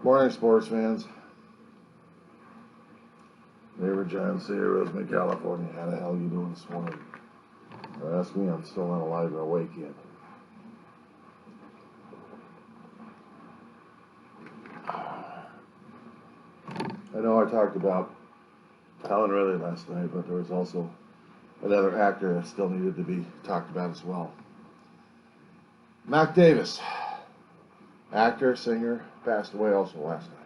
Morning, sports fans. Neighbor John Sayer, Roseman, California. How the hell are you doing this morning? Ask me, I'm still not alive or awake yet. I know I talked about Helen Reddy last night, but there was also another actor that still needed to be talked about as well. Mac Davis, actor, singer, passed away also last night.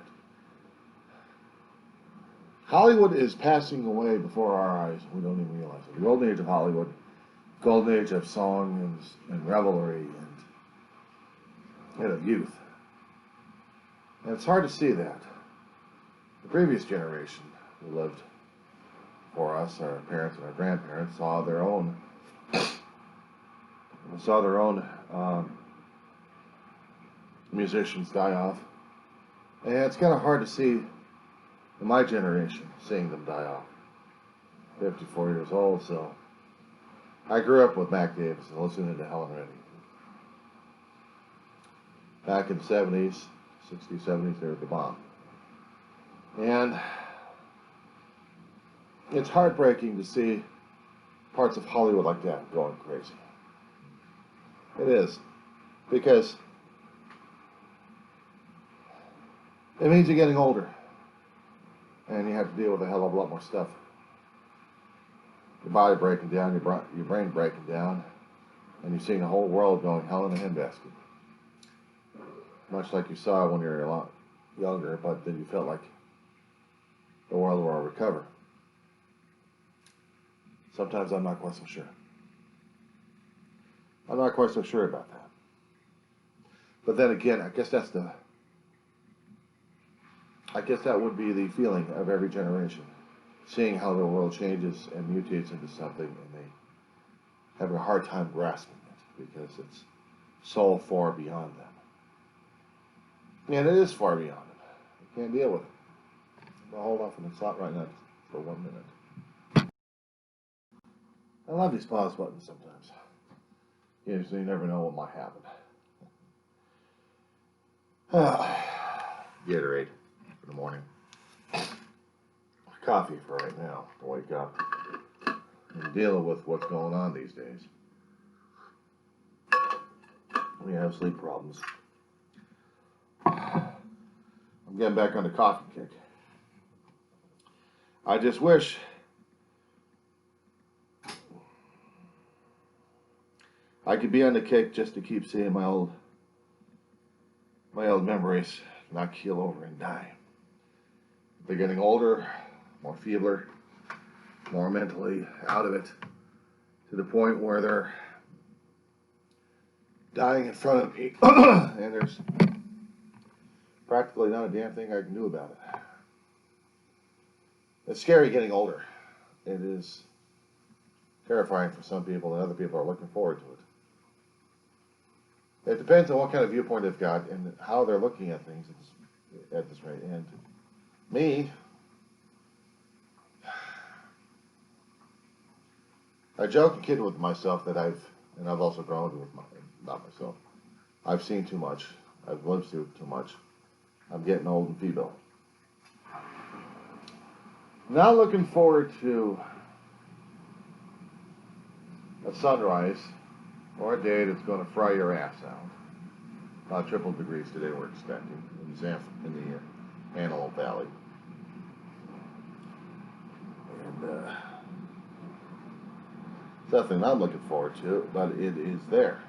Hollywood is passing away before our eyes. We don't even realize it. The golden age of Hollywood, golden age of song and revelry and of youth. And it's hard to see that. The previous generation who lived for us, our parents and our grandparents, saw their own musicians die off. And it's kind of hard to see in my generation seeing them die off. 54 years old, so I grew up with Mac Davis and listening to Helen Reddy. Back in the 70s, 60s, 70s, they were the bomb. And it's heartbreaking to see parts of Hollywood like that going crazy. It is. Because it means you're getting older. And you have to deal with a hell of a lot more stuff. Your body breaking down, your brain breaking down, and you're seeing the whole world going hell in a handbasket. Much like you saw when you were a lot younger, but then you felt like the world will recover. Sometimes I'm not quite so sure. I'm not quite so sure about that. But then again, I guess that would be the feeling of every generation, seeing how the world changes and mutates into something, and they have a hard time grasping it because it's so far beyond them. And it is far beyond them. They can't deal with it. I'll hold off on the thought right now for 1 minute. I love these pause buttons sometimes. You never know what might happen. Gatorade for the morning. Coffee for right now to wake up and deal with what's going on these days. We have sleep problems. I'm getting back on the coffee kick. I just wish I could be on the kick just to keep seeing my old memories not keel over and die. They're getting older, more feebler, more mentally out of it, to the point where they're dying in front of me, and there's practically not a damn thing I can do about it. It's scary getting older. It is terrifying for some people, and other people are looking forward to it. It depends on what kind of viewpoint they've got and how they're looking at things at this rate. And me, I joke and kid with myself that I've also grown with not myself. I've seen too much. I've lived through too much. I'm getting old and feeble. Not looking forward to a sunrise or a day that's going to fry your ass out. About triple degrees today we're expecting in the Antelope Valley. And nothing I'm looking forward to, but it is there.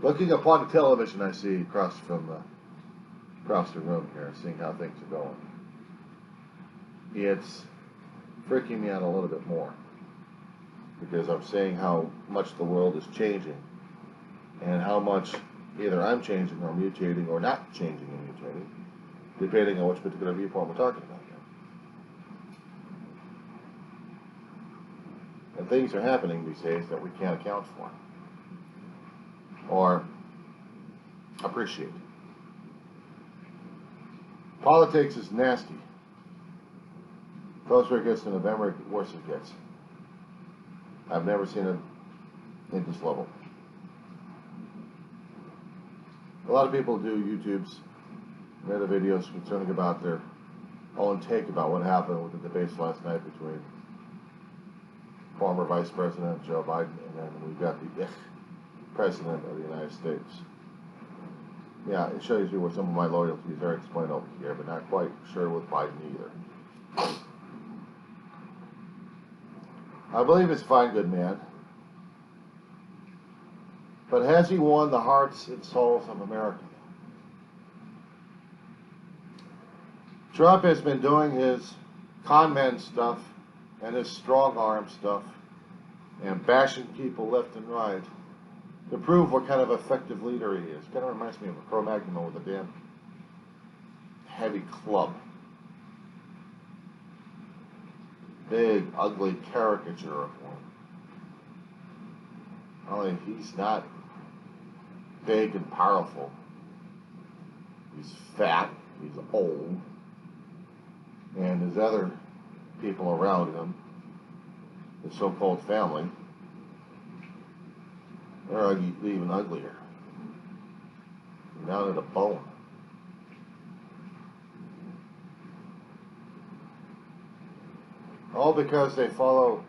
Looking upon the television, I see across the room here, seeing how things are going. It's freaking me out a little bit more because I'm seeing how much the world is changing and how much either I'm changing or mutating or not changing and mutating, depending on which particular viewpoint we're talking about here. And things are happening these days that we can't account for or appreciate. Politics is nasty. Closer it gets to November, the worse it gets. I've never seen it at this level. A lot of people do YouTubes made a video concerning about their own take about what happened with the debates last night between former Vice President Joe Biden and then we've got the President of the United States. Yeah, it shows you where some of my loyalties are explained over here, but not quite sure with Biden either. I believe he's a fine, good man. But has he won the hearts and souls of America? Trump has been doing his con man stuff and his strong arm stuff and bashing people left and right to prove what kind of effective leader he is. Kind of reminds me of a Cro-Magnon with a damn heavy club. Big, ugly caricature of one. Only he's not big and powerful. He's fat, he's old, and his other people around him, his so-called family, they're even uglier. Down to the bone. All because they follow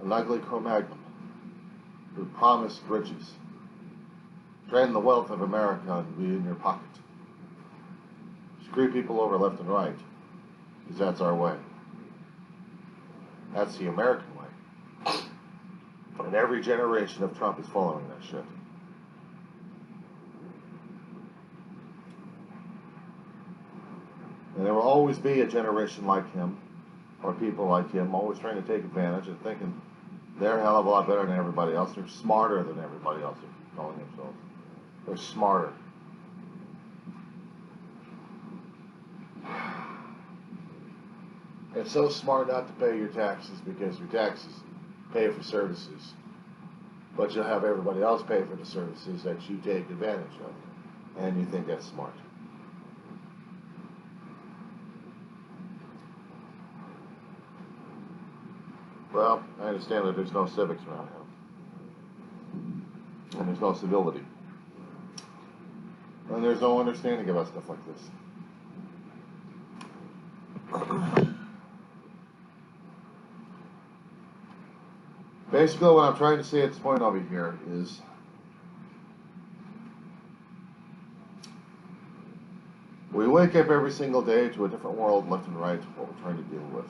an ugly Cro-Magnon who promised riches, drain the wealth of America and be in your pocket. Screw people over left and right, because that's our way. That's the American way. And every generation of Trump is following that shit. And there will always be a generation like him, or people like him, always trying to take advantage and thinking they're a hell of a lot better than everybody else. They're smarter than everybody else, they're calling themselves. They're smarter. It's so smart not to pay your taxes because your taxes pay for services, but you'll have everybody else pay for the services that you take advantage of, and you think that's smart. Well, I understand that there's no civics around him, and there's no civility, and there's no understanding about stuff like this. Basically, what I'm trying to say at this point over here is we wake up every single day to a different world, left and right, what we're trying to deal with.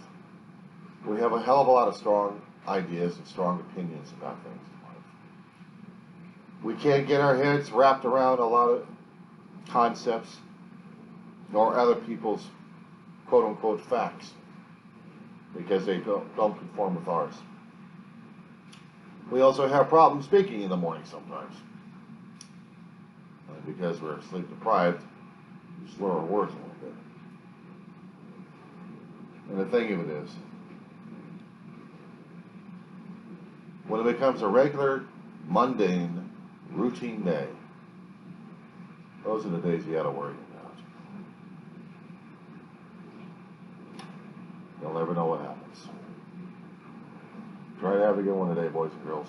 We have a hell of a lot of strong ideas and strong opinions about things in life. We can't get our heads wrapped around a lot of concepts nor other people's quote-unquote facts because they don't conform with ours. We also have problems speaking in the morning sometimes. And because we're sleep deprived, we slur our words a little bit. And the thing of it is, when it becomes a regular, mundane, routine day, those are the days you gotta worry about. You'll never know what happens. Try to have a good one today, boys and girls.